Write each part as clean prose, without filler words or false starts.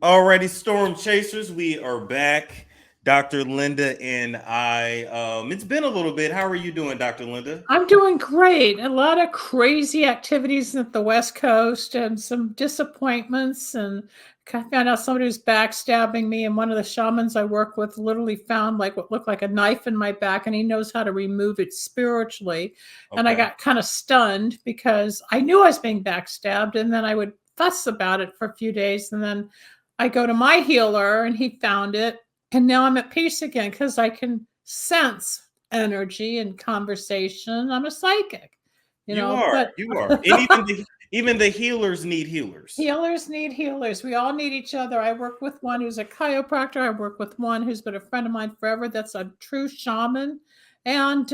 Alrighty, Storm Chasers, we are back. Dr. Linda and I. It's been a little bit. How are you doing, Dr. Linda? I'm doing great. A lot of crazy activities at the West Coast and some disappointments. And I found out somebody was backstabbing me. And one of the shamans I work with literally found like what looked like a knife in my back, and he knows how to remove it spiritually. And I Okay. got kind of stunned because I knew I was being backstabbed. And then I would fuss about it for a few days. And then I go to my healer and he found it. And now I'm at peace again because I can sense energy and conversation. I'm a psychic, You but are. You are. And even the healers need healers. healers need healers. We all need each other. I work with one who's a chiropractor. I work with one who's been a friend of mine forever. That's a true shaman. And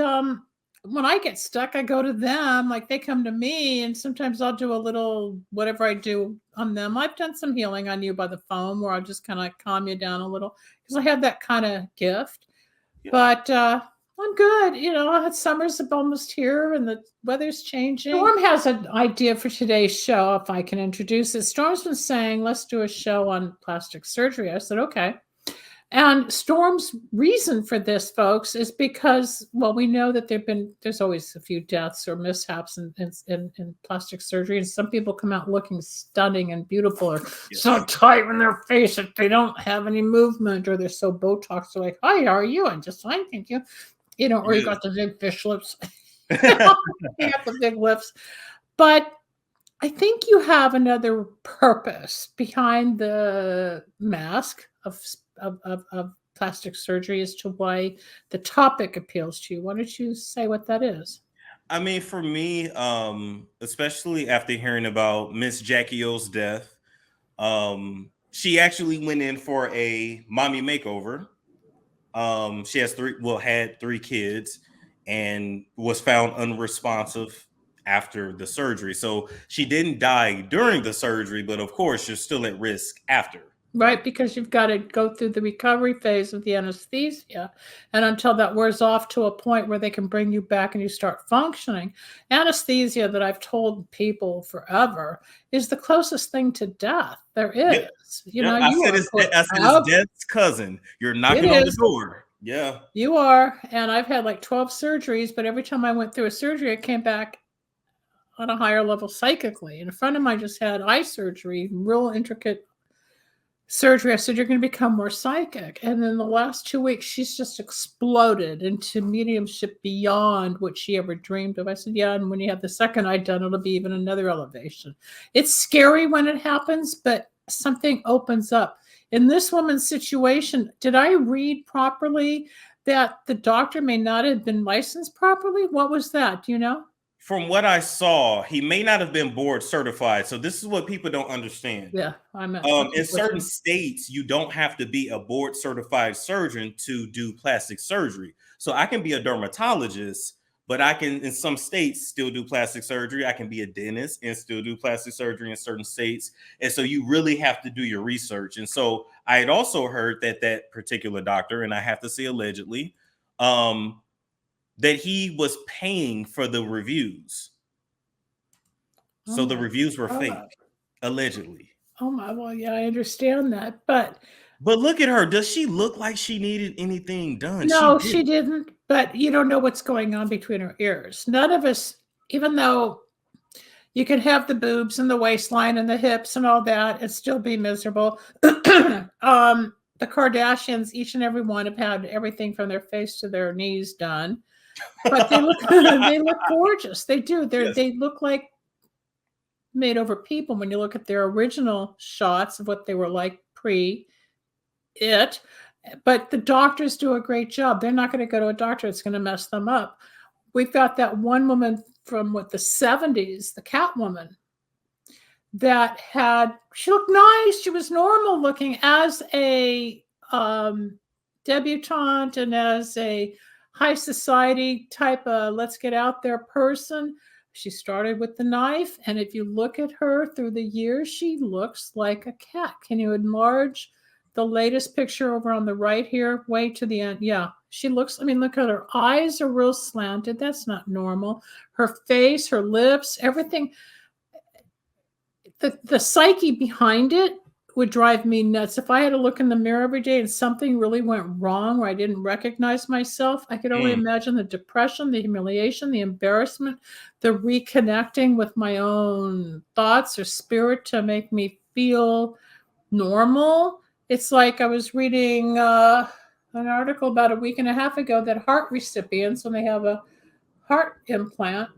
when I get stuck, I go to them. Like they come to me, and sometimes I'll do a little whatever I do on them. I've done some healing on you by the phone where I'll just kind of calm you down a little because I have that kind of gift. Yeah. But I'm good. Summer's almost here and the weather's changing. Storm has an idea for today's show, if I can introduce it. Storm's been saying, let's do a show on plastic surgery. I said, okay. And Storm's reason for this, folks, is because, well, we know that there's always a few deaths or mishaps in plastic surgery. And some people come out looking stunning and beautiful or so tight in their face that they don't have any movement, or they're so Botox. They're like, hi, how are you? I'm just fine, thank you. Or you got the big fish lips. You got the big lips. But I think you have another purpose behind the mask of plastic surgery as to why the topic appeals to you. Why don't you say what that is? I mean, for me, especially after hearing about Miss Jackie O's death, she actually went in for a mommy makeover. She had three kids and was found unresponsive after the surgery. So she didn't die during the surgery, but of course, you're still at risk after. Right, because you've got to go through the recovery phase of the anesthesia. And until that wears off to a point where they can bring you back and you start functioning. Anesthesia, that I've told people forever, is the closest thing to death there is. Yep. I said it's death's cousin. You're knocking on the door. Yeah. You are. And I've had like 12 surgeries, but every time I went through a surgery, I came back on a higher level psychically. And a friend of mine just had eye surgery, real intricate surgery. I said, you're going to become more psychic. And in the last 2 weeks, she's just exploded into mediumship beyond what she ever dreamed of. I said, yeah. And when you have the second eye done, it'll be even another elevation. It's scary when it happens, but something opens up. In this woman's situation, did I read properly that the doctor may not have been licensed properly? What was that? Do you know? From what I saw, he may not have been board certified. So this is what people don't understand. Yeah, in certain states, you don't have to be a board certified surgeon to do plastic surgery. So I can be a dermatologist, but I can, in some states, still do plastic surgery. I can be a dentist and still do plastic surgery in certain states. And so you really have to do your research. And so I had also heard that particular doctor, and I have to say allegedly, that he was paying for the reviews. So the reviews were fake, allegedly. Oh my, well, yeah, I understand that. But look at her. Does she look like she needed anything done? No, she didn't. But you don't know what's going on between her ears. None of us, even though you can have the boobs and the waistline and the hips and all that and still be miserable. The Kardashians, each and every one, have had everything from their face to their knees done. But they look gorgeous. They do. They look like made over people when you look at their original shots of what they were like pre-it. But the doctors do a great job. They're not going to go to a doctor. It's going to mess them up. We've got that one woman from the 70s, the Catwoman, that she looked nice. She was normal looking as a debutante and as a high society type of let's get out there person. She started with the knife, and if you look at her through the years, she looks like a cat. Can you enlarge the latest picture over on the right here, way to the end? Yeah, she looks, look at her eyes are real slanted. That's not normal. Her face, her lips, everything. The psyche behind it would drive me nuts. If I had to look in the mirror every day and something really went wrong or I didn't recognize myself, I could only imagine the depression, the humiliation, the embarrassment, the reconnecting with my own thoughts or spirit to make me feel normal. It's like I was reading an article about a week and a half ago that heart recipients, when they have a heart implant,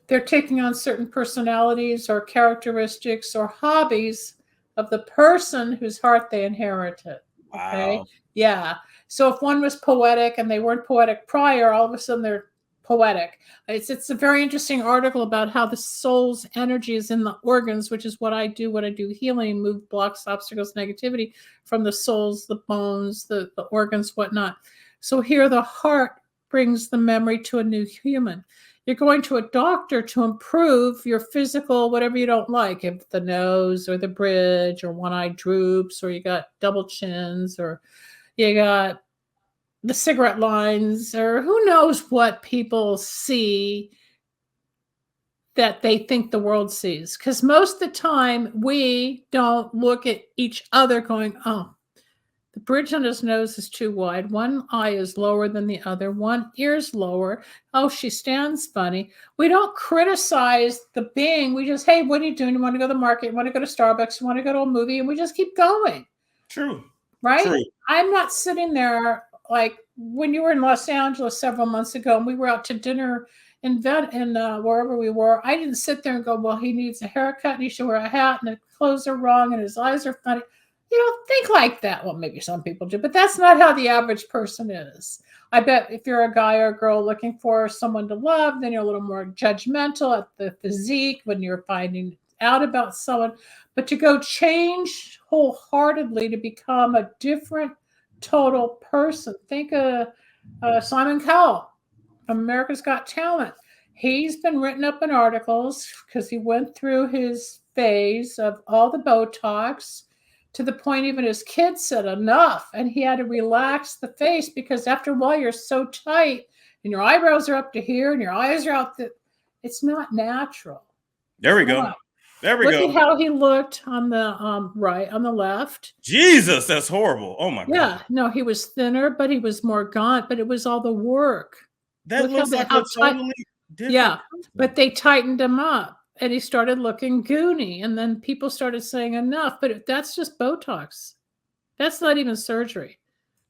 they're taking on certain personalities or characteristics or hobbies of the person whose heart they inherited. Okay. Wow. Yeah. So if one was poetic and they weren't poetic prior, all of a sudden they're poetic. It's a very interesting article about how the soul's energy is in the organs, which is what I do when I do healing, move blocks, obstacles, negativity from the souls, the bones, the organs, whatnot. So here the heart brings the memory to a new human. You're going to a doctor to improve your physical, whatever you don't like, if the nose or the bridge or one eye droops, or you got double chins, or you got the cigarette lines, or who knows what people see that they think the world sees. Because most of the time we don't look at each other going, oh, the bridge on his nose is too wide. One eye is lower than the other. One ear's lower. Oh, she stands funny. We don't criticize the being. We just, hey, what are you doing? You want to go to the market? You want to go to Starbucks? You want to go to a movie? And we just keep going. True. Right? True. I'm not sitting there like when you were in Los Angeles several months ago and we were out to dinner in wherever we were. I didn't sit there and go, well, he needs a haircut and he should wear a hat and the clothes are wrong and his eyes are funny. You don't think like that. Well, maybe some people do, but that's not how the average person is. I bet if you're a guy or a girl looking for someone to love, then you're a little more judgmental at the physique when you're finding out about someone. But to go change wholeheartedly to become a different total person. Think of Simon Cowell from America's Got Talent. He's been written up in articles because he went through his phase of all the Botox, to the point even his kids said enough, and he had to relax the face because after a while you're so tight and your eyebrows are up to here and your eyes are out. It's not natural. There we go. There we go. Look at how he looked on the right, on the left. Jesus, that's horrible. Oh my God. Yeah, no, he was thinner, but he was more gaunt. But it was all the work. That looks like a totally different. Yeah, but they tightened him up. And he started looking goony. And then people started saying enough. But that's just Botox. That's not even surgery.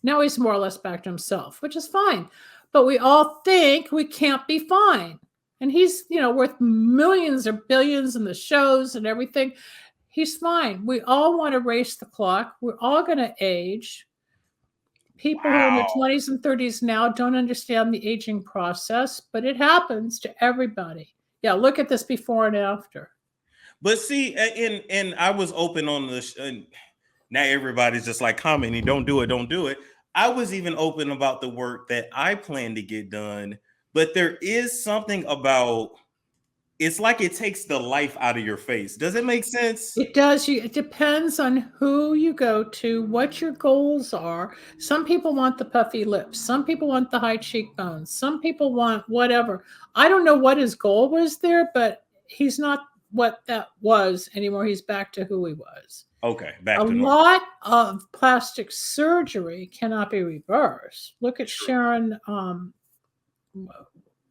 Now he's more or less back to himself, which is fine. But we all think we can't be fine. And he's, worth millions or billions in the shows and everything. He's fine. We all want to race the clock. We're all going to age. People who are in their 20s and 30s now don't understand the aging process, but it happens to everybody. Yeah, look at this before and after. But see, and I was open on this, and now everybody's just like commenting, don't do it, don't do it. I was even open about the work that I plan to get done, but there is something about, it's like it takes the life out of your face. Does it make sense? It does. It depends on who you go to, what your goals are. Some people want the puffy lips. Some people want the high cheekbones. Some people want whatever. I don't know what his goal was there, but he's not what that was anymore. He's back to who he was. Okay. Back to normal. lot of plastic surgery cannot be reversed. Look at Sharon,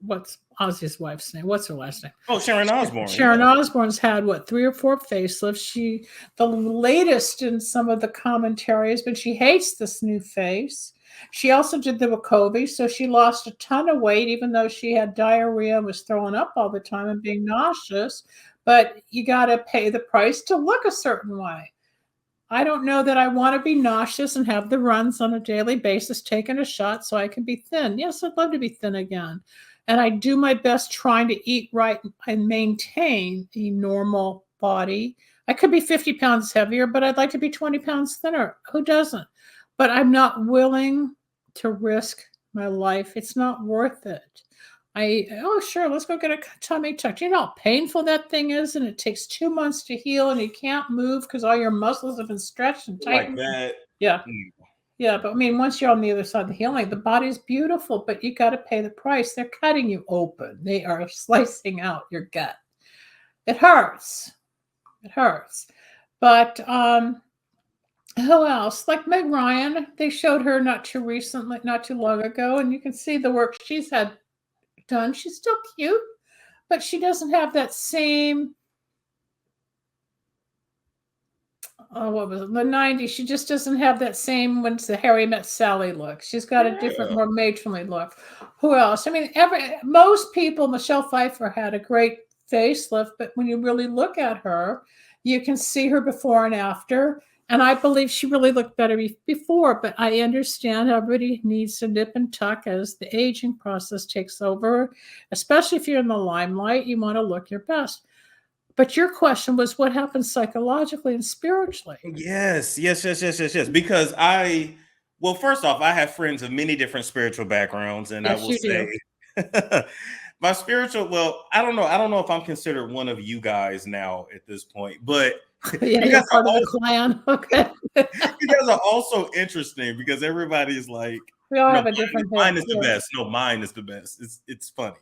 what's Ozzy's wife's name? What's her last name? Oh, Sharon Osbourne. Sharon Osbourne's had 3 or 4 facelifts. The latest in some of the commentaries, but she hates this new face. She also did the Wachovia, so she lost a ton of weight, even though she had diarrhea and was throwing up all the time and being nauseous. But you got to pay the price to look a certain way. I don't know that I want to be nauseous and have the runs on a daily basis, taking a shot so I can be thin. Yes, I'd love to be thin again. And I do my best trying to eat right and maintain a normal body. I could be 50 pounds heavier, but I'd like to be 20 pounds thinner. Who doesn't? But I'm not willing to risk my life. It's not worth it. Sure, let's go get a tummy tuck. Do you know how painful that thing is? And it takes 2 months to heal and you can't move because all your muscles have been stretched and tightened. Like that. Yeah. Yeah, but I mean, once you're on the other side of the healing, the body's beautiful, but you got to pay the price. They're cutting you open. They are slicing out your gut. It hurts. It hurts. But who else? Like Meg Ryan, they showed her not too long ago, and you can see the work she's had done. She's still cute, but she doesn't have that same what was it, the 90s. She just doesn't have that same When's the Harry Met Sally look. She's got a different, more matronly look. Who else? I mean, most people, Michelle Pfeiffer had a great facelift, but when you really look at her, you can see her before and after. And I believe she really looked better before, but I understand everybody needs to nip and tuck as the aging process takes over, especially if you're in the limelight, you want to look your best. But your question was what happens psychologically and spiritually? Yes. Because well, first off, I have friends of many different spiritual backgrounds, and Yes, I will say my spiritual, well, I don't know if I'm considered one of you guys now at this point, but yeah, you're part of the clan. Okay. You guys are also interesting because everybody is like, we all have a different mine is the best. No, mine is the best. It's funny.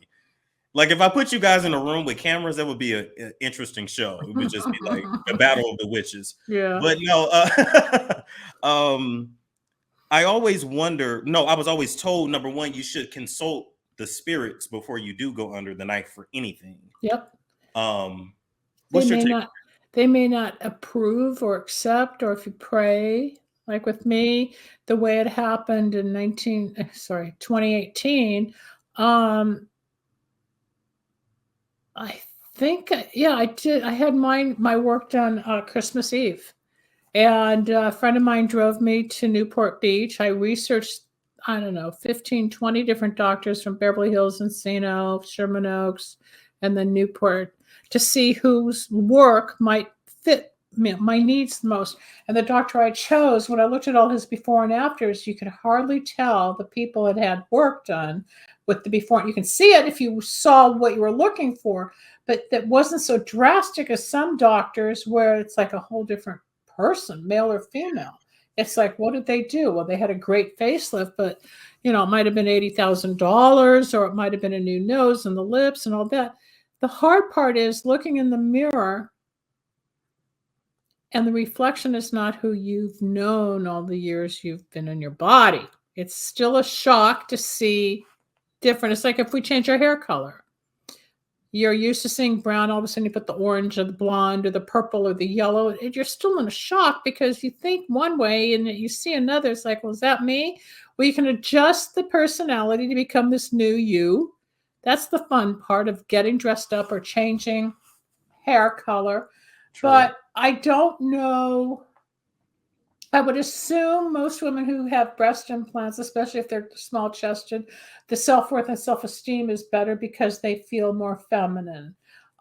Like if I put you guys in a room with cameras, that would be an interesting show. It would just be like the battle of the witches. Yeah. But no, I always wonder. No, I was always told, number one, you should consult the spirits before you do go under the knife for anything. Yep. What's your take? They may not approve or accept, or if you pray, like with me, the way it happened in 2018. I think, yeah, I did. I had my work done Christmas Eve, and a friend of mine drove me to Newport Beach. I researched, I don't know, 15, 20 different doctors from Beverly Hills, Encino, Sherman Oaks, and then Newport to see whose work might fit my needs the most. And the doctor I chose, when I looked at all his before and afters, you could hardly tell the people had had work done with the before. You can see it if you saw what you were looking for, but that wasn't so drastic as some doctors where it's like a whole different person, male or female. It's like, what did they do? Well, they had a great facelift, but it might have been $80,000, or it might have been a new nose and the lips and all that. The hard part is looking in the mirror, and the reflection is not who you've known all the years you've been in your body. It's still a shock to see different. It's like if we change our hair color. You're used to seeing brown, all of a sudden you put the orange or the blonde or the purple or the yellow, and you're still in a shock because you think one way and you see another. It's like, well, is that me? Well, you can adjust the personality to become this new you. That's the fun part of getting dressed up or changing hair color. True. But I don't know. I would assume most women who have breast implants, especially if they're small chested, the self-worth and self-esteem is better because they feel more feminine.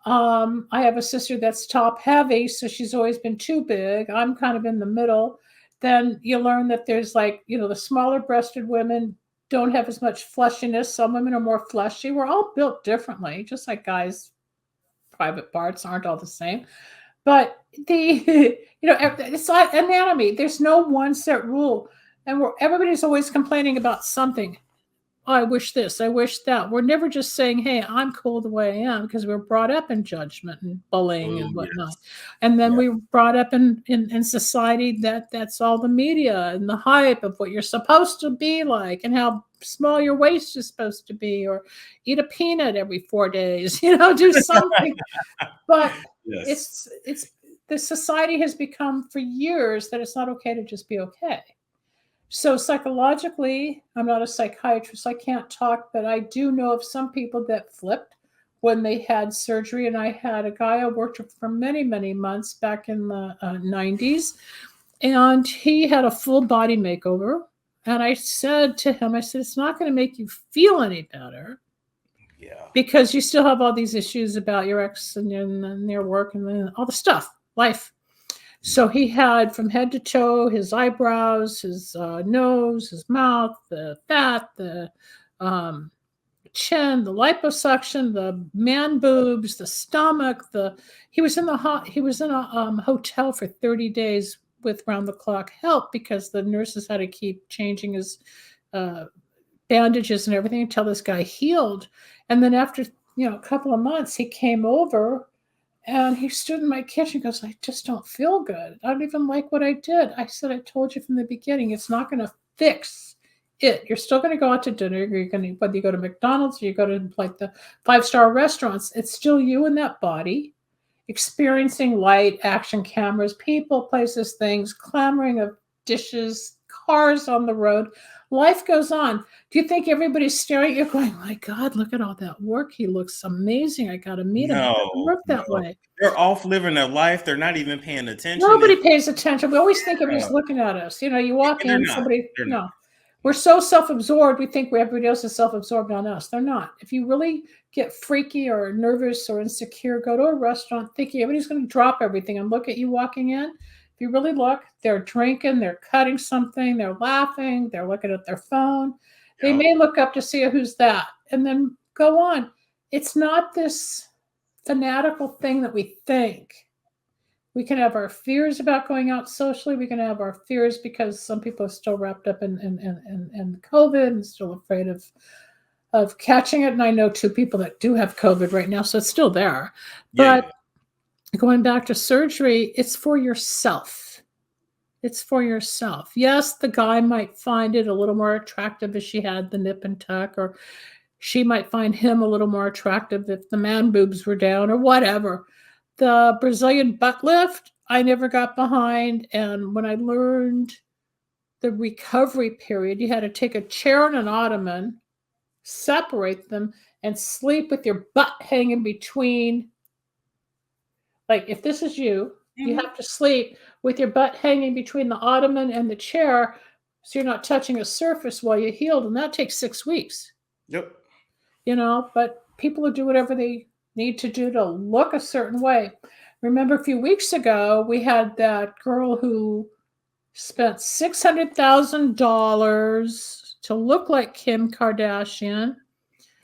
I have a sister that's top heavy, so she's always been too big. I'm kind of in the middle. Then you learn that there's the smaller breasted women don't have as much fleshiness. Some women are more fleshy. We're all built differently, just like guys' private parts aren't all the same. But it's like anatomy. There's no one set rule. And everybody's always complaining about something. Oh, I wish this, I wish that. We're never just saying, hey, I'm cool the way I am, because we're brought up in judgment and bullying and whatnot. Yes. And then we were brought up in society that's all the media and the hype of what you're supposed to be like and how small your waist is supposed to be, or eat a peanut every 4 days, do something. But yes. It's the society has become for years that it's not okay to just be okay. So psychologically, I'm not a psychiatrist. I can't talk, but I do know of some people that flipped when they had surgery. And I had a guy I worked with for many, many months back in the 90s. And he had a full body makeover. And I said to him, it's not going to make you feel any better. Yeah. Because you still have all these issues about your ex and your work and all the stuff, life. So he had from head to toe, his eyebrows, his nose, his mouth, the fat, the chin, the liposuction, the man boobs, the stomach. He was in a hotel for 30 days with round the clock help because the nurses had to keep changing his bandages and everything until this guy healed. And then after a couple of months, he came over And he stood in my kitchen, goes, I just don't feel good. I don't even like what I did. I said, I told you from the beginning, it's not going to fix it. You're still going to go out to dinner. You're going to, whether you go to McDonald's or you go to like the 5-star restaurants, it's still you in that body, experiencing light, action cameras, people, places, things, clamoring of dishes, cars on the road. Life goes on. Do you think everybody's staring at you going, my God, look at all that work. He looks amazing. I got to meet him. It doesn't work that way. They're off living their life. They're not even paying attention. Nobody pays attention. We always think everybody's looking at us. You know, you walk in, somebody, no. We're so self-absorbed, we think everybody else is self-absorbed on us. They're not. If you really get freaky or nervous or insecure, go to a restaurant thinking everybody's going to drop everything and look at you walking in. If you really look, they're drinking, they're cutting something, they're laughing, they're looking at their phone. They may look up to see who's that and then go on. It's not this fanatical thing that we think. We can have our fears about going out socially. We can have our fears because some people are still wrapped up in COVID and still afraid of catching it. And I know 2 people that do have COVID right now, so it's still there. But going back to surgery, it's for yourself. It's for yourself. Yes, the guy might find it a little more attractive if she had the nip and tuck, or she might find him a little more attractive if the man boobs were down or whatever. The Brazilian butt lift, I never got behind. And when I learned the recovery period, you had to take a chair and an ottoman, separate them, and sleep with your butt hanging between. Like if this is you, you have to sleep with your butt hanging between the ottoman and the chair so you're not touching a surface while you're healed. And that takes 6 weeks. Yep. You know, but people will do whatever they need to do to look a certain way. Remember a few weeks ago, we had that girl who spent $600,000 to look like Kim Kardashian.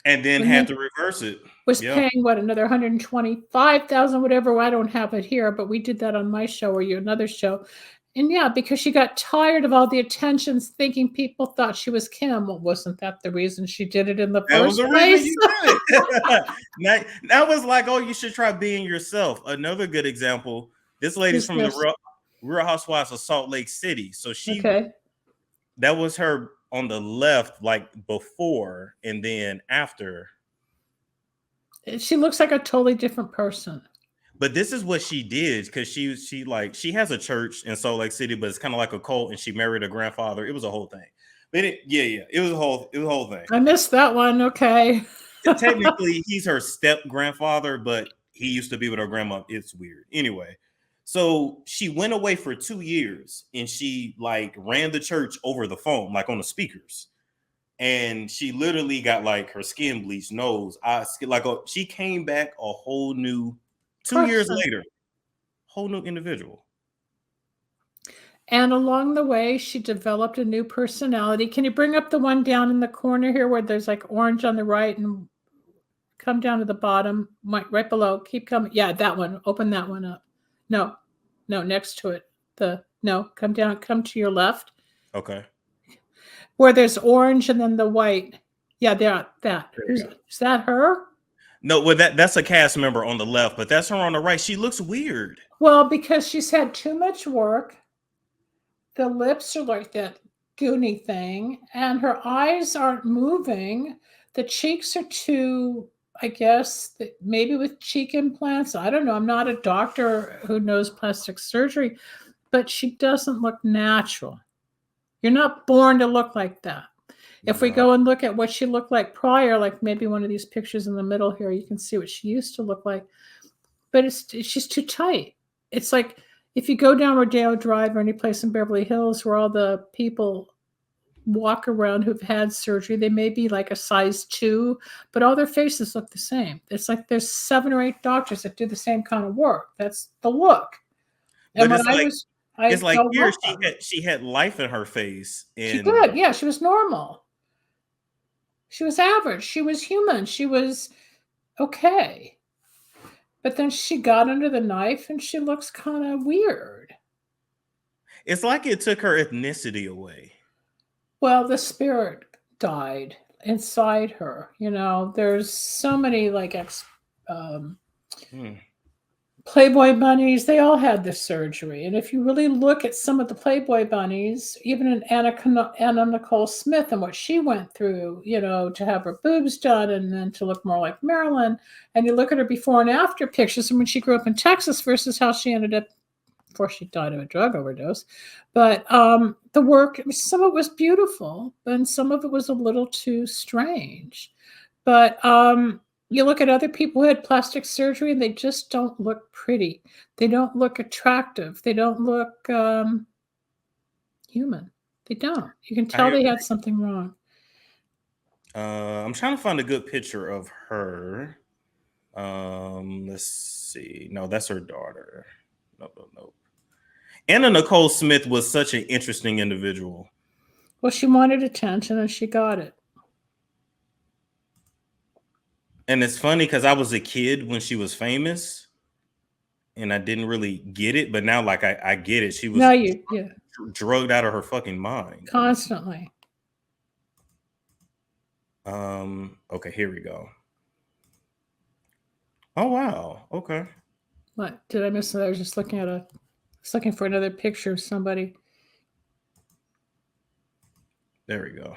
And then had to reverse it. Was paying what, another $125,000, whatever. I don't have it here, but we did that on my show or another show. And yeah, because she got tired of all the attentions, thinking people thought she was Kim. Well, wasn't that the reason she did it in the first place? That was like, oh, you should try being yourself. Another good example. This lady's from the Real Housewives of Salt Lake City. So that was her on the left, like before and then after. She looks like a totally different person. But this is what she did, because she has a church in Salt Lake City, but it's kind of like a cult, and she married a grandfather. It was a whole thing. But it was a whole thing. I missed that one. Okay. Technically, he's her step grandfather, but he used to be with her grandma. It's weird. Anyway, so she went away for 2 years, and she like ran the church over the phone, like on the speakers. And she literally got like her skin bleached, nose, eyes, she came back a whole new 2 years later, whole new individual. And along the way, she developed a new personality. Can you bring up the one down in the corner here where there's like orange on the right and come down to the bottom, right below? Keep coming. Yeah, that one. Open that one up. No, next to it. Come down, come to your left. Okay. Where there's orange and then the white. Yeah, that. Is that her? No, well, that's a cast member on the left, but that's her on the right. She looks weird. Well, because she's had too much work. The lips are like that goony thing, and her eyes aren't moving. The cheeks are too, I guess, maybe with cheek implants. I don't know. I'm not a doctor who knows plastic surgery, but she doesn't look natural. You're not born to look like that. If we go and look at what she looked like prior, like maybe one of these pictures in the middle here, you can see what she used to look like. But she's too tight. It's like if you go down Rodeo Drive or any place in Beverly Hills where all the people walk around who've had surgery, they may be like a size 2, but all their faces look the same. It's like there's 7 or 8 doctors that do the same kind of work. That's the look. And but it's like here, she had life in her face. And she did. Yeah, she was normal. She was average. She was human. She was okay. But then she got under the knife and she looks kind of weird. It's like it took her ethnicity away. Well, the spirit died inside her. You know, there's so many like Playboy bunnies, they all had the surgery. And if you really look at some of the Playboy bunnies, even in Anna Nicole Smith and what she went through, to have her boobs done and then to look more like Marilyn, and you look at her before and after pictures from when she grew up in Texas versus how she ended up before she died of a drug overdose. But the work, some of it was beautiful and some of it was a little too strange. But you look at other people who had plastic surgery and they just don't look pretty. They don't look attractive. They don't look human. They don't. You can tell they had something wrong. I'm trying to find a good picture of her. Let's see. No, that's her daughter. Nope. Anna Nicole Smith was such an interesting individual. Well, she wanted attention and she got it. And it's funny because I was a kid when she was famous and I didn't really get it. But now, like, I get it. She was drugged out of her fucking mind. Constantly. Okay, here we go. Oh, wow. Okay. What? Did I miss that? I was just looking for another picture of somebody. There we go.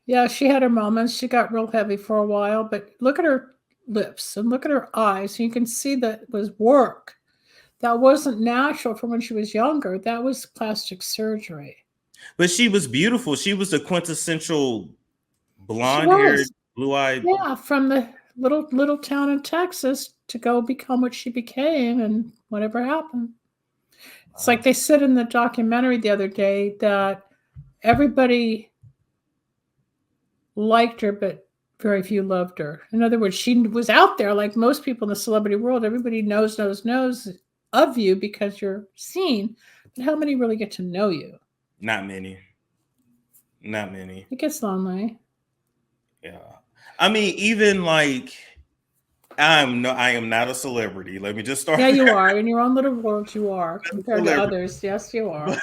Yeah, she had her moments. She got real heavy for a while, but look at her lips and look at her eyes. You can see that was work. That wasn't natural from when she was younger. That was plastic surgery. But she was beautiful. She was the quintessential blonde-haired, blue-eyed. Yeah, from the little town in Texas to go become what she became and whatever happened. It's like they said in the documentary the other day that everybody liked her, but very few loved her. In other words, she was out there like most people in the celebrity world. Everybody knows of you because you're seen. But how many really get to know you? Not many. It gets lonely. Yeah. I mean, even like I am not a celebrity. Let me just start. Yeah, you are. In your own little world, you are compared to others. Yes, you are.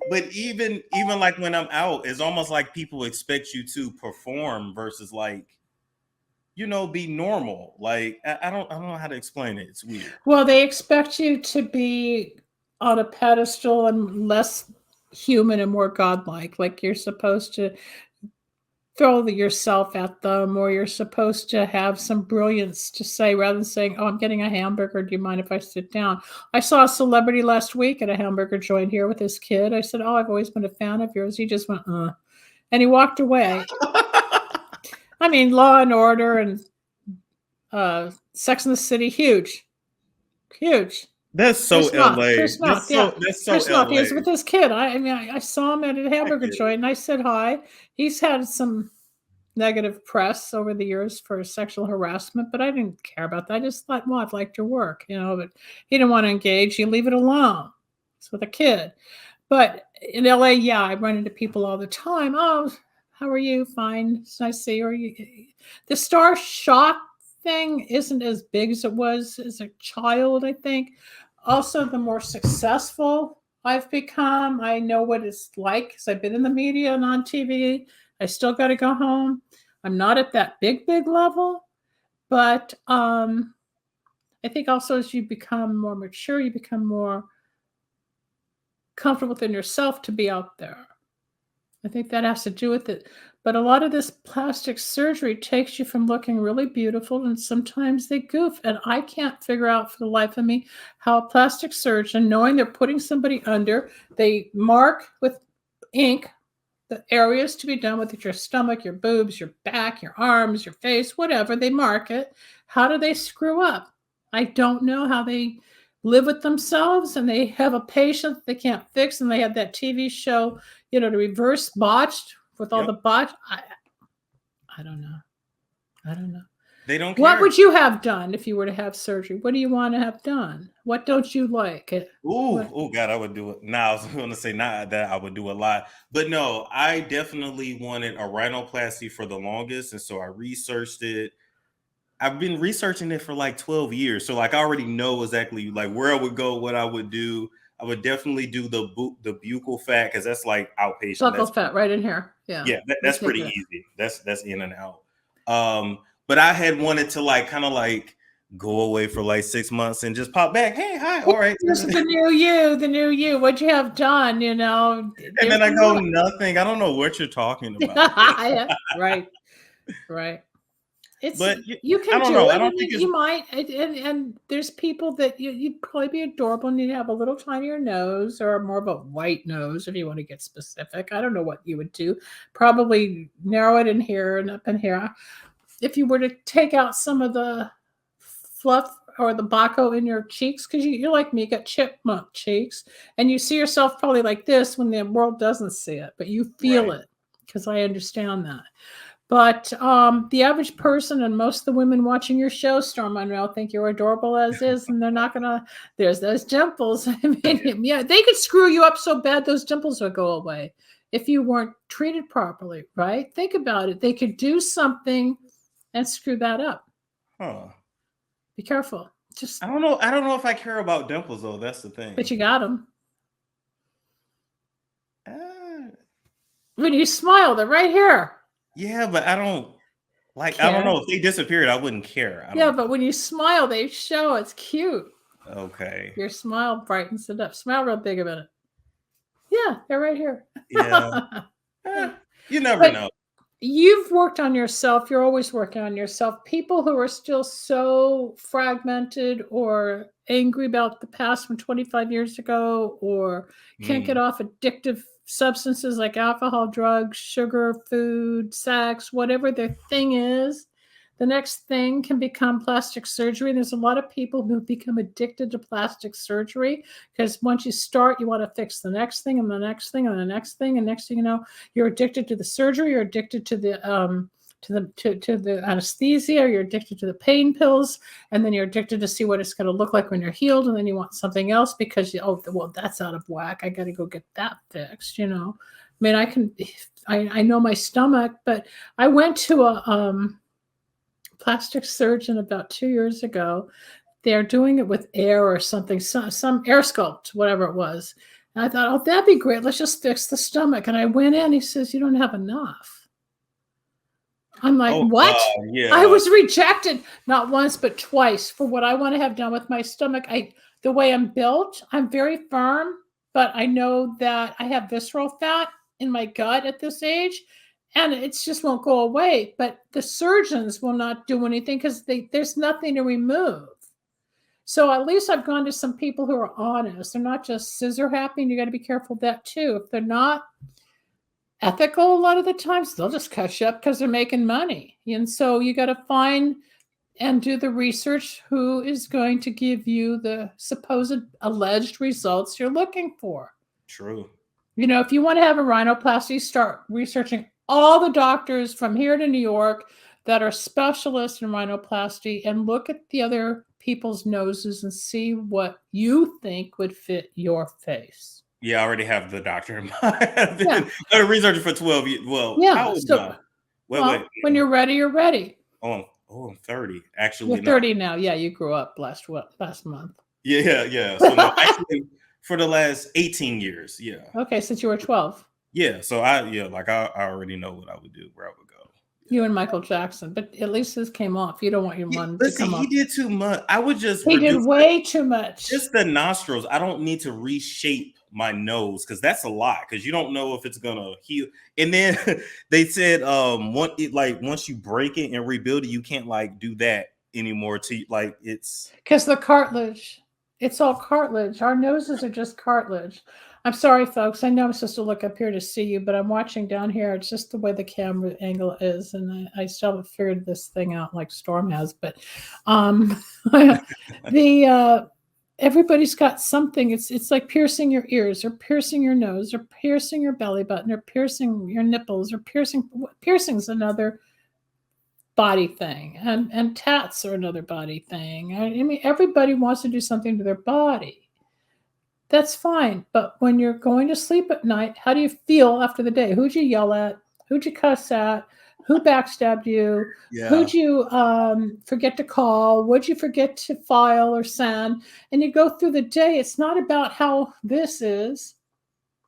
But even like when I'm out, it's almost like people expect you to perform versus like, be normal. Like I don't know how to explain it. It's weird. Well, they expect you to be on a pedestal and less human and more godlike. Like you're supposed to throw yourself at them, or you're supposed to have some brilliance to say rather than saying, "Oh, I'm getting a hamburger. Do you mind if I sit down?" I saw a celebrity last week at a hamburger joint here with his kid. I said, "Oh, I've always been a fan of yours." He just went, and he walked away. I mean, Law and Order and Sex and the City, huge. That's so LA. That's so LA. He was with his kid. I saw him at a hamburger joint and I said hi. He's had some negative press over the years for sexual harassment, but I didn't care about that. I just thought, well, I've liked your work, but he didn't want to engage. You leave it alone. It's with a kid. But in LA, yeah, I run into people all the time. Oh, how are you? Fine. It's nice to see you. The star shock thing isn't as big as it was as a child, I think. Also, the more successful I've become, I know what it's like because I've been in the media and on TV. I still got to go home. I'm not at that big level, but I think also as you become more mature, you become more comfortable within yourself to be out there. I think that has to do with it. But a lot of this plastic surgery takes you from looking really beautiful, and sometimes they goof. And I can't figure out for the life of me how a plastic surgeon, knowing they're putting somebody under, they mark with ink the areas to be done with it, your stomach, your boobs, your back, your arms, your face, whatever, they mark it. How do they screw up? I don't know how they live with themselves, and they have a patient they can't fix, and they have that TV show, to reverse botched with all the botch. I don't know. They don't care. What would you have done if you were to have surgery? What do you want to have done? What don't you like? Oh God, I would do it. Now I was going to say not that I would do a lot, but no, I definitely wanted a rhinoplasty for the longest, and so I researched it. I've been researching it for like 12 years, so like I already know exactly like where I would go, what I would do. I would definitely do the buccal fat because that's like outpatient. Buccal fat right in here. Yeah, that's pretty easy. That's in and out. But I had wanted to like kind of like go away for like 6 months and just pop back. Hey, hi, all right. This is the new you. What'd you have done? You know, And then I go, nothing. I don't know what you're talking about. Right. It's But you I can don't do know. it. I don't think You might, and there's people that you'd probably be adorable and you'd have a little tinier nose or more of a white nose if you want to get specific. I don't know what you would do. Probably narrow it in here and up in here. If you were to take out some of the fluff or the Baco in your cheeks, because you're like me, you got chipmunk cheeks, and you see yourself probably like this when the world doesn't see it, but you feel it, because I understand that. But the average person and most of the women watching your show, Storm Monroe, think you're adorable as is, and they're not gonna. There's those dimples. I mean, yeah, they could screw you up so bad those dimples would go away if you weren't treated properly, right? Think about it. They could do something and screw that up. Huh. Be careful. I don't know if I care about dimples though. That's the thing. But you got them. When you smile, they're right here. Yeah, but I don't know if they disappeared. I wouldn't care. But when you smile, they show. It's cute. Okay. Your smile brightens it up. Smile real big a minute. Yeah, they're right here. Yeah. You never know. You've worked on yourself. You're always working on yourself. People who are still so fragmented or angry about the past from 25 years ago, or can't get off addictive substances like alcohol, drugs, sugar, food, sex, whatever their thing is, the next thing can become plastic surgery. There's a lot of people who become addicted to plastic surgery because once you start, you want to fix the next thing and the next thing and the next thing, and next thing you know, you're addicted to the surgery, you're addicted to the anesthesia, you're addicted to the pain pills, and then you're addicted to see what it's going to look like when you're healed, and then you want something else because that's out of whack. I got to go get that fixed. You know, I mean, I know my stomach, but I went to a plastic surgeon about 2 years ago. They're doing it with air or something, some air sculpt, whatever it was. And I thought, oh, that'd be great. Let's just fix the stomach. And I went in. He says, you don't have enough. I'm like, what? Yeah. I was rejected not once, but twice for what I want to have done with my stomach. The way I'm built, I'm very firm, but I know that I have visceral fat in my gut at this age, and it just won't go away. But the surgeons will not do anything because there's nothing to remove. So at least I've gone to some people who are honest. They're not just scissor happy, and you got to be careful of that too. If they're not ethical, a lot of the times they'll just cut you up because they're making money. And so you got to find and do the research who is going to give you the supposed alleged results you're looking for. True. You know, if you want to have a rhinoplasty, start researching all the doctors from here to New York that are specialists in rhinoplasty and look at the other people's noses and see what you think would fit your face. Yeah, I already have the doctor in mind. I've been researching for 12 years. Well, how old am I? Wait. When you're ready, you're ready. Oh, I'm 30. Actually, you're 30 now. Yeah, you grew up last month. Yeah. So no, actually, for the last 18 years, yeah. Okay, since you were 12. Yeah, so I already know what I would do, where I would go. You and Michael Jackson, but at least this came off. You don't want your one to come off. He did too much. I would just he did way too much. Just the nostrils. I don't need to reshape my nose because that's a lot. Because you don't know if it's gonna heal. And then they said, once you break it and rebuild it, you can't do that anymore. It's because the cartilage. It's all cartilage. Our noses are just cartilage. I'm sorry, folks. I know I'm supposed to look up here to see you, but I'm watching down here. It's just the way the camera angle is, and I still haven't figured this thing out like Storm has. But everybody's got something. It's like piercing your ears, or piercing your nose, or piercing your belly button, or piercing your nipples, or piercing's another body thing, and tats are another body thing. I mean, everybody wants to do something to their body. That's fine. But when you're going to sleep at night, how do you feel after the day? Who'd you yell at? Who'd you cuss at? Who backstabbed you? Yeah. Who'd you forget to call? What'd you forget to file or send? And you go through the day. It's not about how this is.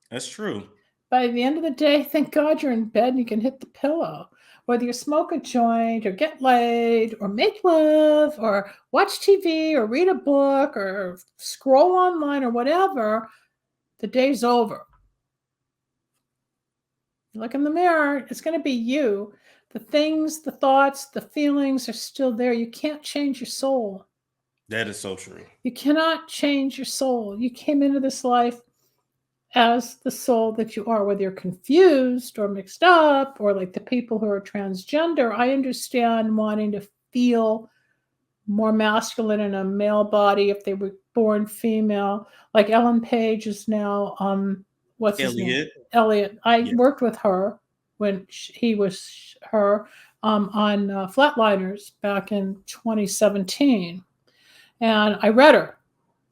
That's true. By the end of the day, thank God you're in bed and you can hit the pillow. whether you smoke a joint or get laid or make love or watch TV or read a book or scroll online or whatever, the day's over. Look in the mirror, it's going to be you. The things, the thoughts, the feelings are still there. You can't change your soul. That is so true. You cannot change your soul. You came into this life as the soul that you are, whether you're confused or mixed up, or like the people who are transgender. I understand wanting to feel more masculine in a male body if they were born female. Like Ellen Page is now, what's his name? Elliot. I worked with her when he was her on Flatliners back in 2017. And I read her.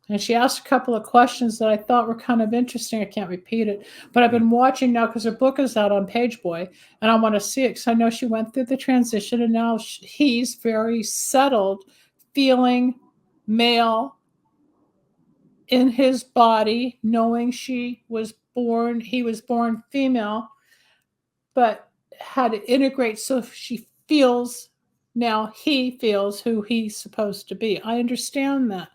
And she asked a couple of questions that I thought were kind of interesting. I can't repeat it. But I've been watching now because her book is out on Pageboy. And I want to see it because I know she went through the transition. And now he's very settled, feeling male in his body, knowing he was born female, but had to integrate so she feels, now he feels who he's supposed to be. I understand that.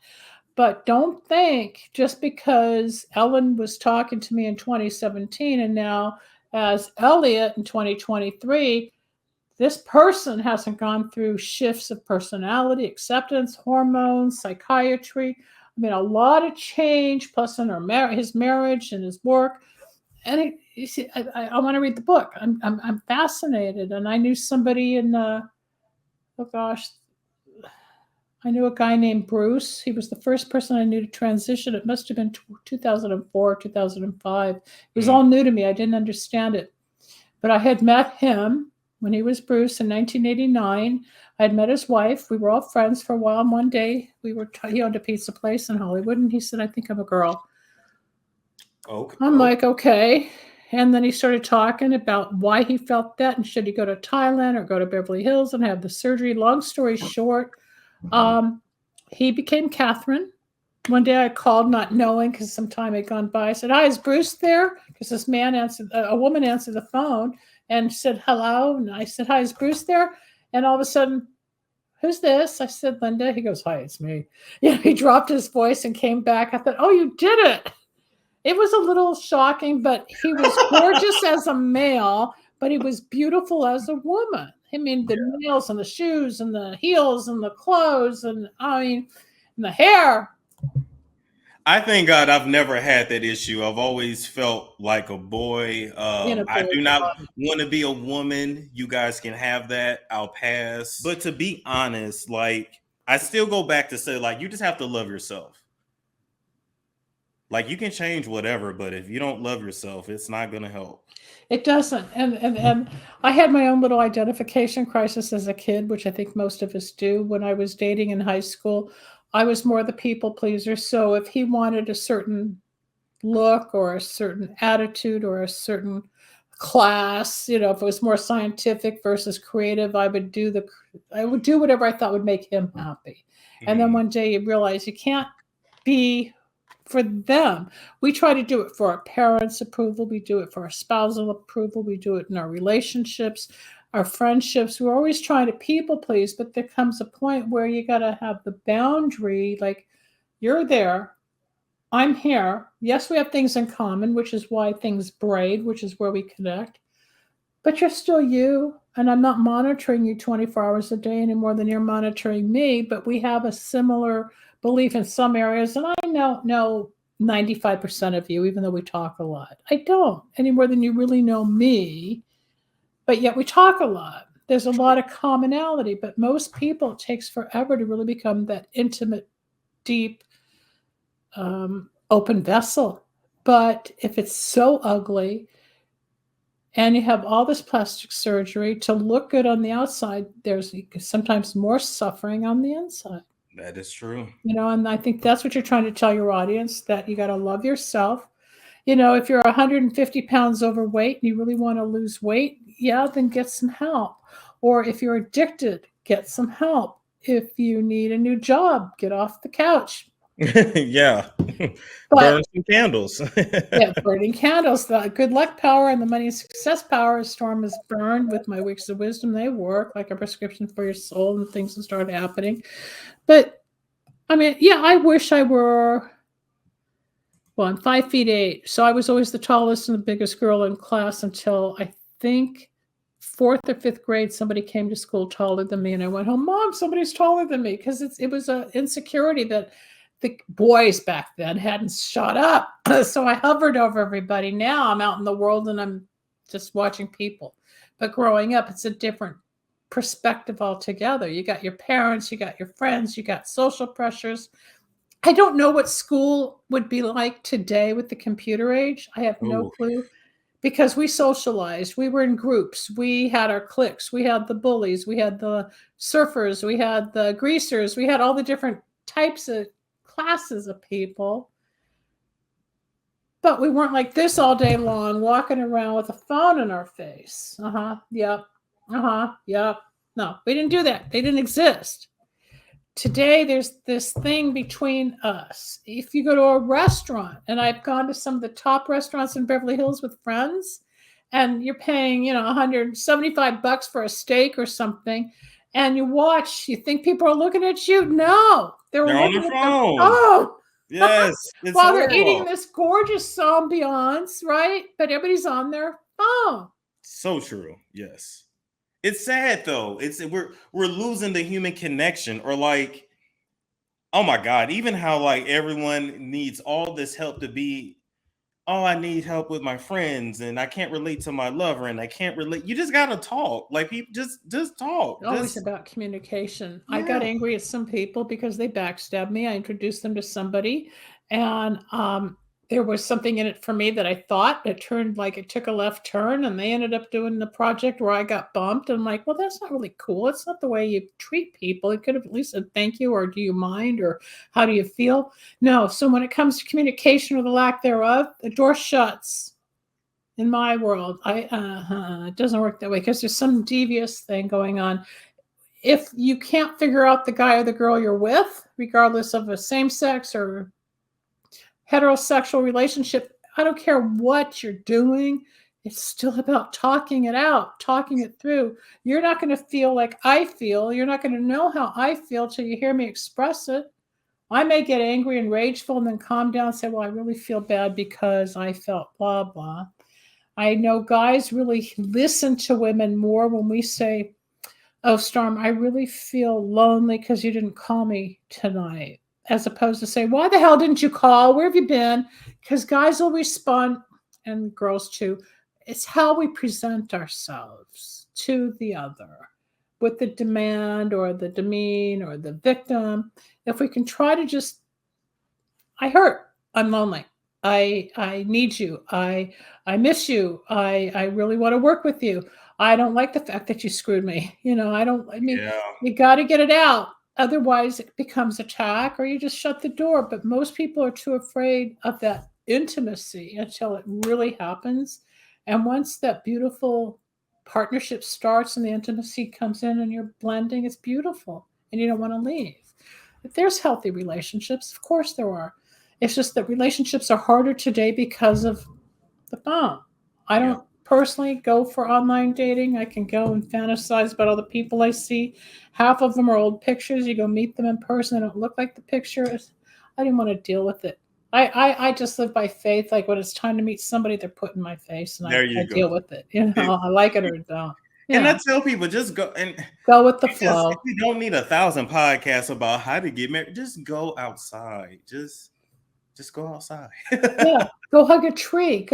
But don't think just because Ellen was talking to me in 2017 and now as Elliot in 2023, this person hasn't gone through shifts of personality, acceptance, hormones, psychiatry. I mean, a lot of change, plus in his marriage and his work. And you see, I want to read the book. I'm fascinated. And I knew somebody in, I knew a guy named Bruce. He was the first person I knew to transition. It must have been 2004, 2005. It was all new to me. I didn't understand it. But I had met him when he was Bruce in 1989. I had met his wife. We were all friends for a while. And one day he owned a pizza place in Hollywood. And he said, I think I'm a girl. Okay. I'm like, okay. And then he started talking about why he felt that. And should he go to Thailand or go to Beverly Hills and have the surgery? Long story short, he became Catherine. One day I called not knowing because some time had gone by. I said, hi, is Bruce there? Because a woman answered the phone and said, hello. And I said, hi, is Bruce there? And all of a sudden, who's this? I said, Linda. He goes, hi, it's me. Yeah, he dropped his voice and came back. I thought, oh, you did it. It was a little shocking, but he was gorgeous as a male, but he was beautiful as a woman. I mean, the nails and the shoes and the heels and the clothes and and the hair. I thank God I've never had that issue. I've always felt like a boy. I do not want to be a woman. You guys can have that. I'll pass. But to be honest, like, I still go back to say, like, you just have to love yourself. Like, you can change whatever, but if you don't love yourself, it's not going to help. It doesn't. And I had my own little identification crisis as a kid, which I think most of us do. When I was dating in high school, I was more the people pleaser. So if he wanted a certain look or a certain attitude or a certain class, if it was more scientific versus creative, I would do whatever I thought would make him happy. Mm-hmm. And then one day you realize you can't be for them. We try to do it for our parents' approval. We do it for our spousal approval. We do it in our relationships, our friendships. We're always trying to people please, but there comes a point where you got to have the boundary, like, you're there, I'm here. Yes, we have things in common, which is why things braid, which is where we connect. But you're still you, and I'm not monitoring you 24 hours a day any more than you're monitoring me, but we have a similar belief in some areas, and I know 95% of you, even though we talk a lot. I don't, any more than you really know me, but yet we talk a lot. There's a lot of commonality, but most people, it takes forever to really become that intimate, deep, open vessel. But if it's so ugly, and you have all this plastic surgery to look good on the outside, there's sometimes more suffering on the inside. That is true. And I think that's what you're trying to tell your audience, that you got to love yourself. If you're 150 pounds overweight and you really want to lose weight, then get some help. Or if you're addicted, get some help. If you need a new job, get off the couch. Yeah. Burn some candles. Yeah, burning candles. The good luck power and the money success power. Storm is burned with my weeks of wisdom. They work like a prescription for your soul, and things will start happening. But I mean, yeah, I wish I were. Well, I'm 5'8", so I was always the tallest and the biggest girl in class until I think 4th or 5th grade. Somebody came to school taller than me, and I went home, Mom, somebody's taller than me, because it was an insecurity that the boys back then hadn't shot up. So I hovered over everybody. Now I'm out in the world and I'm just watching people. But growing up, it's a different perspective altogether. You got your parents, you got your friends, you got social pressures. I don't know what school would be like today with the computer age. I have no clue, because we socialized. We were in groups. We had our cliques. We had the bullies. We had the surfers. We had the greasers. We had all the different types of classes of people. But we weren't like this all day long, walking around with a phone in our face. Yep. Yep. No, we didn't do that. They didn't exist. Today, there's this thing between us. If you go to a restaurant, and I've gone to some of the top restaurants in Beverly Hills with friends, and you're paying, $175 for a steak or something, and you watch, you think people are looking at you? No, they're looking at their phone. Yes, while they're eating this gorgeous ambiance, right? But everybody's on their phone. So true. Yes. It's sad though. We're losing the human connection, or like, oh my God, even how like everyone needs all this help to be, oh, I need help with my friends and I can't relate to my lover and I can't relate. You just gotta talk. Like people just talk. It's always about communication. Yeah. I got angry at some people because they backstabbed me. I introduced them to somebody, and there was something in it for me that I thought it turned like it took a left turn, and they ended up doing the project where I got bumped. And I'm like, well, that's not really cool. It's not the way you treat people. It could have at least said thank you, or do you mind, or how do you feel? No. So when it comes to communication or the lack thereof, the door shuts. In my world, it doesn't work that way, because there's some devious thing going on. If you can't figure out the guy or the girl you're with, regardless of a same-sex or heterosexual relationship, I don't care what you're doing, it's still about talking it out, talking it through. You're not going to feel like I feel. You're not going to know how I feel till you hear me express it. I may get angry and rageful and then calm down and say, well, I really feel bad because I felt blah, blah. I know guys really listen to women more when we say, oh, Storm, I really feel lonely because you didn't call me tonight, as opposed to say, why the hell didn't you call? Where have you been? Because guys will respond, and girls too. It's how we present ourselves to the other with the demand or the demean or the victim. If we can try to just, I hurt, I'm lonely. I need you. I miss you. I really want to work with you. I don't like the fact that you screwed me. You got to get it out. Otherwise it becomes attack, or you just shut the door. But most people are too afraid of that intimacy until it really happens. And once that beautiful partnership starts and the intimacy comes in and you're blending, it's beautiful and you don't want to leave. If there's healthy relationships, of course there are. It's just that relationships are harder today because of the phone. I don't personally go for online dating. I can go and fantasize about all the people I see. Half of them are old pictures. You go meet them in person, they don't look like the pictures. I didn't want to deal with it. I just live by faith. Like when it's time to meet somebody, they're put in my face, and I deal with it. I like it or don't. Yeah. And I tell people, just go with the flow. You don't need 1,000 podcasts about how to get married. Just go outside. Just go outside. Yeah, go hug a tree.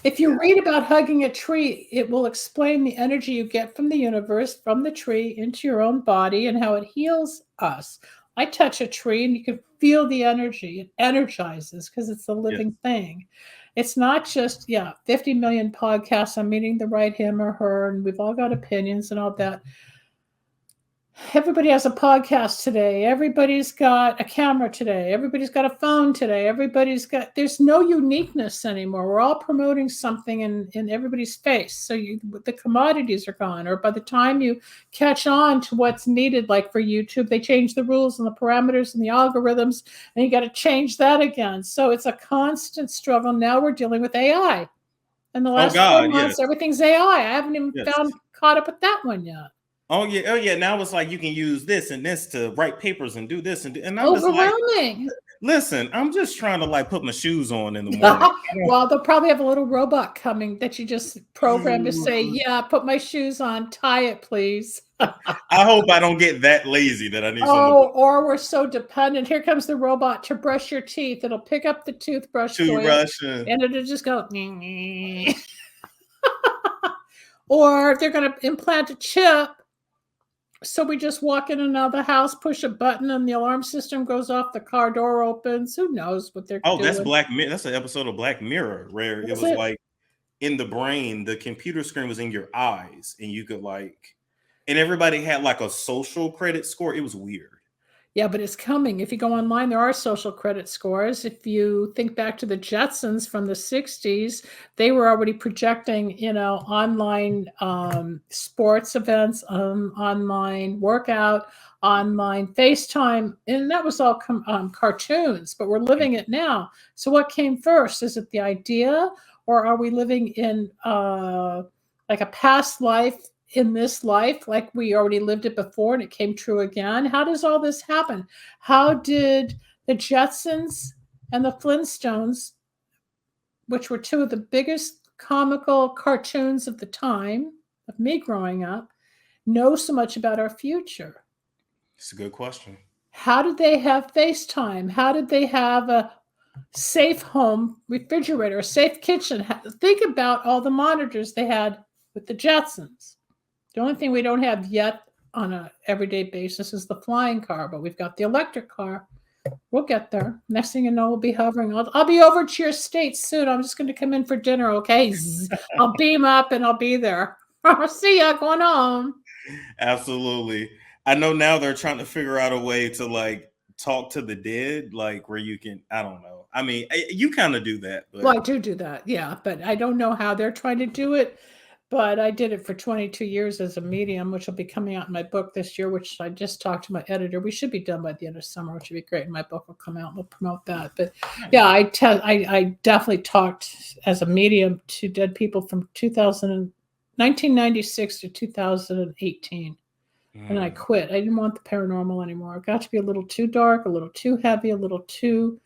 If you read about hugging a tree, it will explain the energy you get from the universe, from the tree into your own body, and how it heals us. I touch a tree and you can feel the energy. It energizes because it's a living thing. It's not just, 50 million podcasts. I'm meeting the right him or her, and we've all got opinions and all that. Everybody has a podcast today. Everybody's got a camera today. Everybody's got a phone today. There's no uniqueness anymore. We're all promoting something in everybody's face. So the commodities are gone. Or by the time you catch on to what's needed, like for YouTube, they change the rules and the parameters and the algorithms, and you got to change that again. So it's a constant struggle. Now we're dealing with AI. In the last 4 months, everything's AI. I haven't even caught up with that one yet. Oh yeah. Now it's like you can use this and this to write papers and do this and I'm overwhelming. Just like, listen, I'm just trying to like put my shoes on in the morning. Well, they'll probably have a little robot coming that you just program to say, "Yeah, put my shoes on, tie it, please." I hope I don't get that lazy that I need. Or we're so dependent. Here comes the robot to brush your teeth. It'll pick up the toothbrush for you, and it'll just go. Or they're going to implant a chip. So we just walk in and out of the house, push a button, and the alarm system goes off. The car door opens. Who knows what they're doing? That's Black Mirror. That's an episode of Black Mirror where it was like in the brain, the computer screen was in your eyes, and you could like, and everybody had like a social credit score. It was weird. Yeah, but it's coming. If you go online, there are social credit scores. If you think back to the Jetsons from the 60s, they were already projecting, online sports events, online workout, online FaceTime, and that was all cartoons, but we're living it now. So what came first? Is it the idea, or are we living in like a past life in this life, like we already lived it before and it came true again? How does all this happen? How did the Jetsons and the Flintstones, which were two of the biggest comical cartoons of the time of me growing up, know so much about our future? It's a good question. How did they have FaceTime? How did they have a safe home refrigerator, a safe kitchen? Think about all the monitors they had with the Jetsons. The only thing we don't have yet on an everyday basis is the flying car, but we've got the electric car. We'll get there. Next thing you know, we'll be hovering. I'll be over to your state soon. I'm just going to come in for dinner, okay? I'll beam up and I'll be there. I'll see ya going home. Absolutely. I know now they're trying to figure out a way to like talk to the dead, like where you can, I don't know. I mean, you kind of do that. But... Well, I do that, yeah, but I don't know how they're trying to do it. But I did it for 22 years as a medium, which will be coming out in my book this year, which I just talked to my editor. We should be done by the end of summer, which would be great. And my book will come out and we'll promote that. But yeah, I definitely talked as a medium to dead people from 1996 to 2018. And I quit. I didn't want the paranormal anymore. It got to be a little too dark, a little too heavy, a little too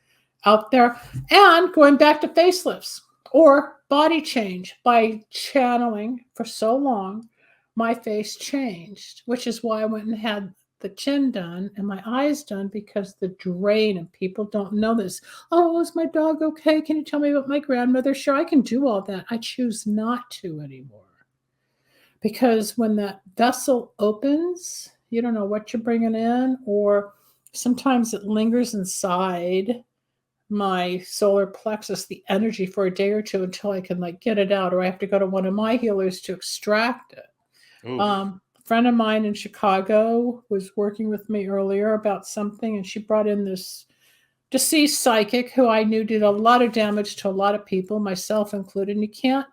out there. And going back to facelifts or body change. By channeling for so long, my face changed, which is why I went and had the chin done and my eyes done, because the drain, and people don't know this. Oh, is my dog okay? Can you tell me about my grandmother? Sure, I can do all that. I choose not to anymore. Because when that vessel opens, you don't know what you're bringing in, or sometimes it lingers inside my solar plexus, the energy, for a day or two until I can like get it out, or I have to go to one of my healers to extract it. A friend of mine in Chicago was working with me earlier about something, and she brought in this deceased psychic who I knew did a lot of damage to a lot of people, myself included. And you can't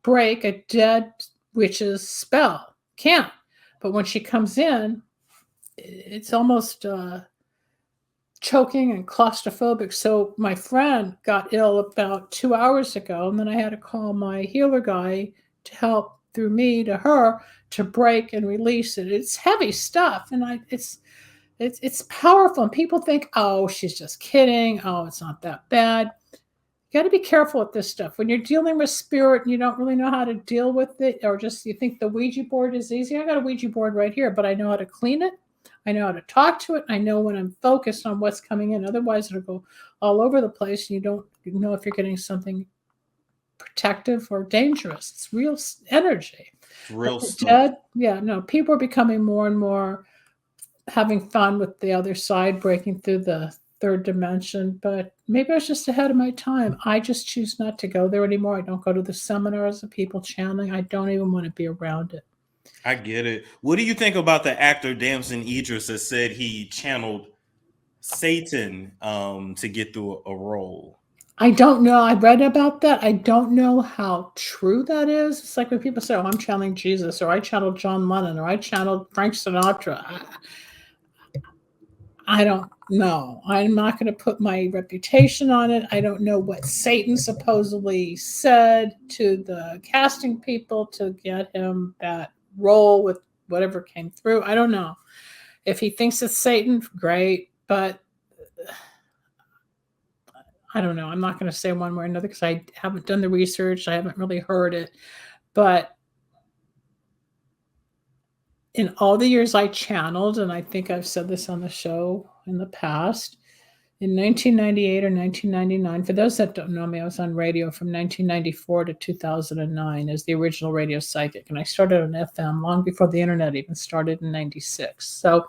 break a dead witch's spell. Can't. But when she comes in, it's almost choking and claustrophobic. So my friend got ill about 2 hours ago, and then I had to call my healer guy to help through me to her to break and release it. It's heavy stuff, and it's powerful. And people think, oh, she's just kidding. Oh, it's not that bad. You got to be careful with this stuff. When you're dealing with spirit and you don't really know how to deal with it, or just you think the Ouija board is easy. I got a Ouija board right here, but I know how to clean it. I know how to talk to it. I know when I'm focused on what's coming in. Otherwise, it'll go all over the place, and you don't know if you're getting something protective or dangerous. It's real energy. Real stuff. People are becoming more and more having fun with the other side, breaking through the third dimension. But maybe I was just ahead of my time. I just choose not to go there anymore. I don't go to the seminars of people channeling. I don't even want to be around it. I get it. What do you think about the actor Damson Idris that said he channeled Satan to get through a role? I don't know. I read about that. I don't know how true that is. It's like when people say, "Oh, I'm channeling Jesus," or "I channeled John Lennon," or "I channeled Frank Sinatra." I don't know. I'm not going to put my reputation on it. I don't know what Satan supposedly said to the casting people to get him that role with whatever came through. I don't know. If he thinks it's Satan, great. But I don't know. I'm not going to say one way or another because I haven't done the research. I haven't really heard it. But in all the years I channeled, and I think I've said this on the show in the past, in 1998 or 1999, for those that don't know me, I was on radio from 1994 to 2009 as the original radio psychic. And I started on FM long before the internet even started in 96. So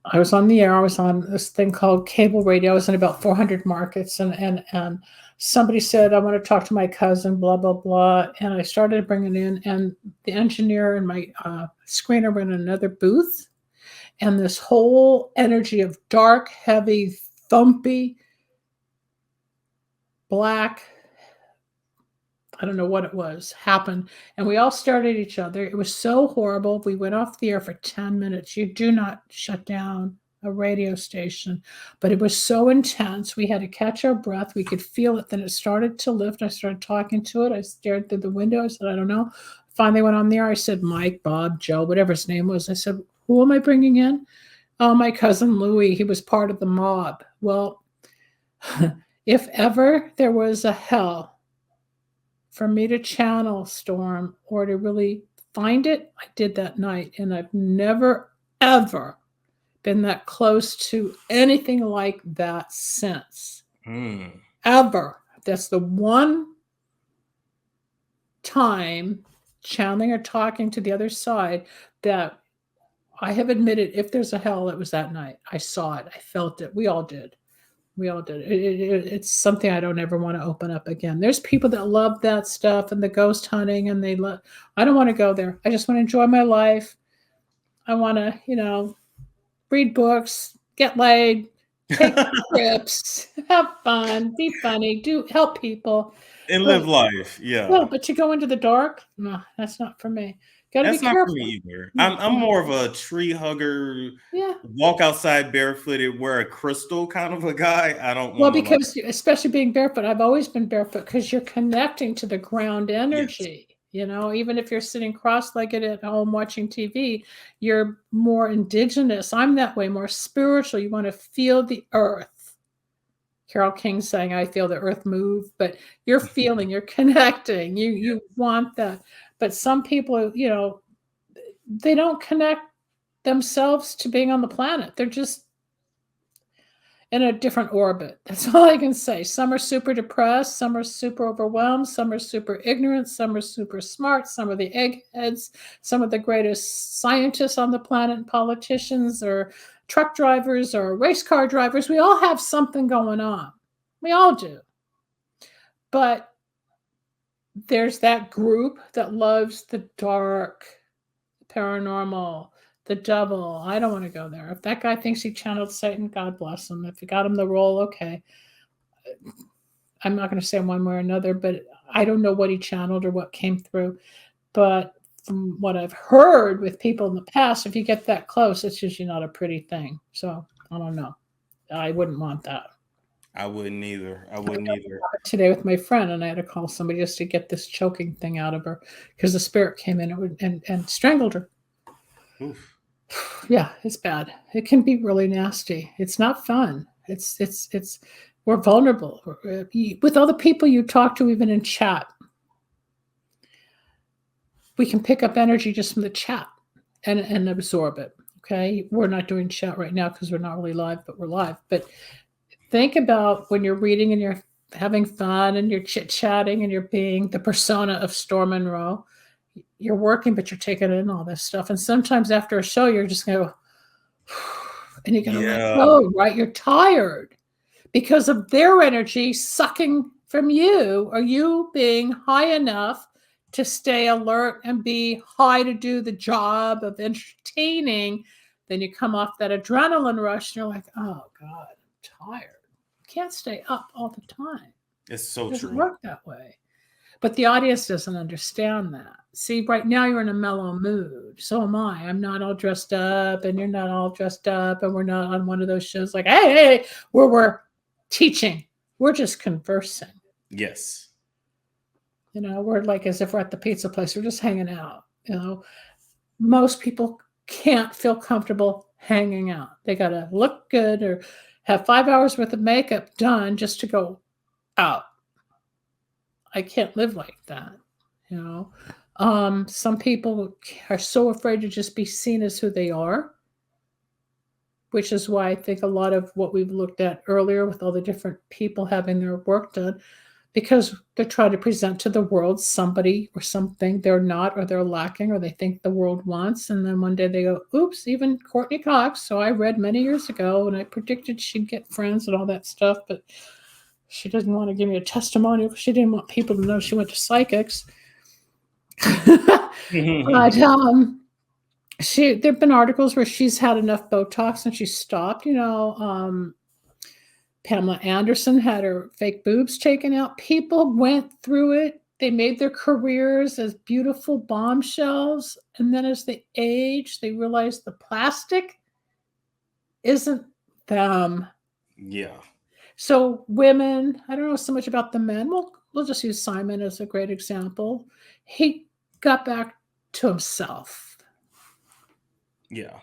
I was on the air. I was on this thing called cable radio. I was in about 400 markets. And somebody said, "I want to talk to my cousin, blah, blah, blah." And I started bringing in, and the engineer and my screener were in another booth. And this whole energy of dark, heavy, thumpy, black, I don't know what it was, happened. And we all stared at each other. It was so horrible. We went off the air for 10 minutes. You do not shut down a radio station. But it was so intense. We had to catch our breath. We could feel it. Then it started to lift. I started talking to it. I stared through the window. I said, "I don't know." Finally went on the air. I said, "Mike, Bob, Joe," whatever his name was. I said, "Who am I bringing in?" "Oh, my cousin Louis. He was part of the mob." Well, if ever there was a hell for me to channel Storm or to really find it, I did that night. And I've never, ever been that close to anything like that since. Ever. That's the one time channeling or talking to the other side that I have admitted, if there's a hell, it was that night. I saw it. I felt it. We all did. We all did. It's something I don't ever want to open up again. There's people that love that stuff and the ghost hunting, and they love. I don't want to go there. I just want to enjoy my life. I want to, read books, get laid, take trips, have fun, be funny, help people, and live life. Yeah. No, but to go into the dark, no, that's not for me. Gotta That's be not careful. for me either. I'm more of a tree hugger. Yeah. Walk outside barefooted, wear a crystal kind of a guy. I don't. Well, because especially being barefoot, I've always been barefoot because you're connecting to the ground energy. Yes. Even if you're sitting cross-legged at home watching TV, you're more indigenous. I'm that way, more spiritual. You want to feel the earth. Carole King saying, "I feel the earth move," but you're feeling, you're connecting. You want that. But some people, they don't connect themselves to being on the planet. They're just in a different orbit. That's all I can say. Some are super depressed. Some are super overwhelmed. Some are super ignorant. Some are super smart. Some are the eggheads. Some of the greatest scientists on the planet, politicians or truck drivers or race car drivers. We all have something going on. We all do. But there's that group that loves the dark, paranormal, the devil. I don't want to go there. If that guy thinks he channeled Satan, God bless him. If he got him the role, okay. I'm not going to say one way or another, but I don't know what he channeled or what came through. But from what I've heard with people in the past, if you get that close, it's usually not a pretty thing. So I don't know. I wouldn't want that. I wouldn't either. Today with my friend, and I had to call somebody just to get this choking thing out of her because the spirit came in and strangled her. Oof. Yeah, it's bad. It can be really nasty. It's not fun. It's we're vulnerable with all the people you talk to, even in chat. We can pick up energy just from the chat and absorb it. Okay, we're not doing chat right now because we're not really live, but we're live. But think about when you're reading and you're having fun and you're chit-chatting and you're being the persona of Storm Monroe. You're working, but you're taking in all this stuff. And sometimes after a show, you're just going to go, and you're going to let go, right? You're tired because of their energy sucking from you, or you being high enough to stay alert and be high to do the job of entertaining, then you come off that adrenaline rush and you're like, oh God, I'm tired. You can't stay up all the time. It's so It doesn't true. work that way. But the audience doesn't understand that. See, right now you're in a mellow mood. So am I. I'm not all dressed up, and you're not all dressed up, and we're not on one of those shows like, hey, where we're teaching. We're just conversing. Yes. You know, we're like as if we're at the pizza place. We're just hanging out. You know, most people can't feel comfortable hanging out. They got to look good or have 5 hours worth of makeup done just to go out. I can't live like that, you know. Some people are so afraid to just be seen as who they are, which is why I think a lot of what we've looked at earlier with all the different people having their work done, because they're trying to present to the world somebody or something they're not, or they're lacking, or they think the world wants. And then one day they go, oops, even Courtney Cox. So I read many years ago and I predicted she'd get friends and all that stuff, but she doesn't want to give me a testimonial because she didn't want people to know she went to psychics. But there've been articles where she's had enough Botox and she stopped. You know, Pamela Anderson had her fake boobs taken out. People went through it. They made their careers as beautiful bombshells. And then as they age, they realized the plastic isn't them. Yeah. So women, I don't know so much about the men. We'll just use Simon as a great example. He got back to himself. Yeah.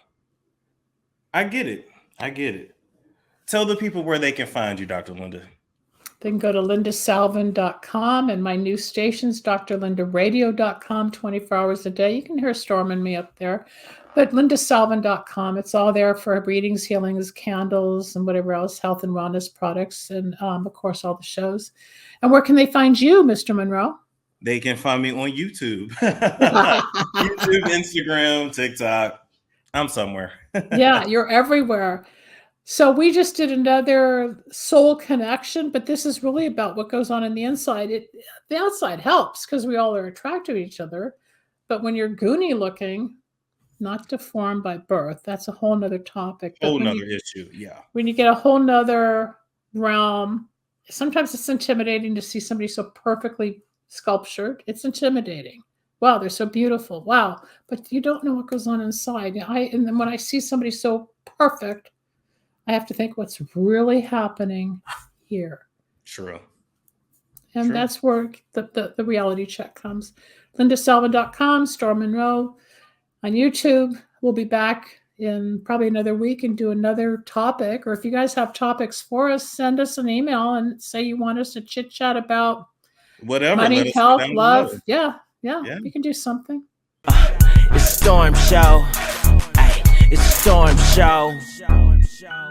I get it. Tell the people where they can find you, Dr. Linda. They can go to lindasalvin.com and my new stations, drlindaradio.com, 24 hours a day. You can hear Storm and me up there. But lindasalvin.com, it's all there for readings, healings, candles, and whatever else, health and wellness products, and of course, all the shows. And where can they find you, Mr. Monroe? They can find me on YouTube. YouTube, Instagram, TikTok. I'm somewhere. Yeah, you're everywhere. So we just did another soul connection, but this is really about what goes on in the inside. The outside helps because we all are attracted to each other. But when you're goony looking, not deformed by birth, that's a whole nother topic. Whole nother issue, yeah. When you get a whole nother realm, sometimes it's intimidating to see somebody so perfectly sculptured. It's intimidating. Wow, they're so beautiful. Wow. But you don't know what goes on inside. And then when I see somebody so perfect, I have to think what's really happening here. True. And that's where the reality check comes. lindasalvin.com, Storm Monroe on YouTube. We'll be back in probably another week and do another topic. Or if you guys have topics for us, send us an email and say you want us to chit chat about whatever, money, health, love. Yeah, we can do something. It's a Storm Show. Ay, it's a Storm Show.